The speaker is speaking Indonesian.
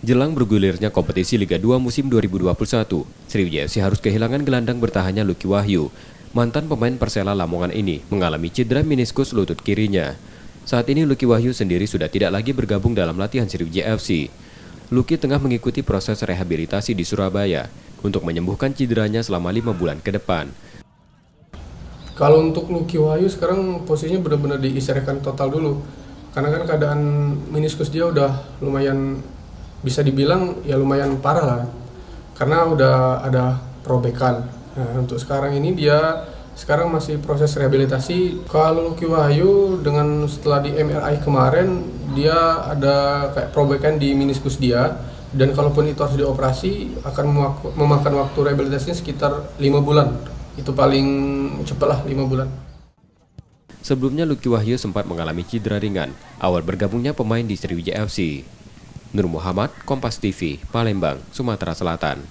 Jelang bergulirnya kompetisi Liga 2 musim 2021, Sriwijaya FC harus kehilangan gelandang bertahannya Lucky Wahyu. Mantan pemain Persela Lamongan ini mengalami cedera meniskus lutut kirinya. Saat ini Lucky Wahyu sendiri sudah tidak lagi bergabung dalam latihan Sriwijaya FC. Lucky tengah mengikuti proses rehabilitasi di Surabaya untuk menyembuhkan cederanya selama 5 bulan ke depan. Kalau untuk Lucky Wahyu sekarang posisinya benar-benar diistirahatkan total dulu. Karena kan keadaan meniskus dia udah lumayan, bisa dibilang ya lumayan parah lah. Karena udah ada perobekan. Nah, untuk sekarang ini dia sekarang masih proses rehabilitasi. Kalau Lucky Wahyu dengan setelah di MRI kemarin dia ada kayak perobekan di meniskus dia, dan kalaupun itu harus dioperasi akan memakan waktu rehabilitasinya sekitar 5 bulan. Itu paling cepat lah 5 bulan. Sebelumnya Lucky Wahyu sempat mengalami cedera ringan awal bergabungnya pemain di Sriwijaya FC. Nur Muhammad, Kompas TV, Palembang, Sumatera Selatan.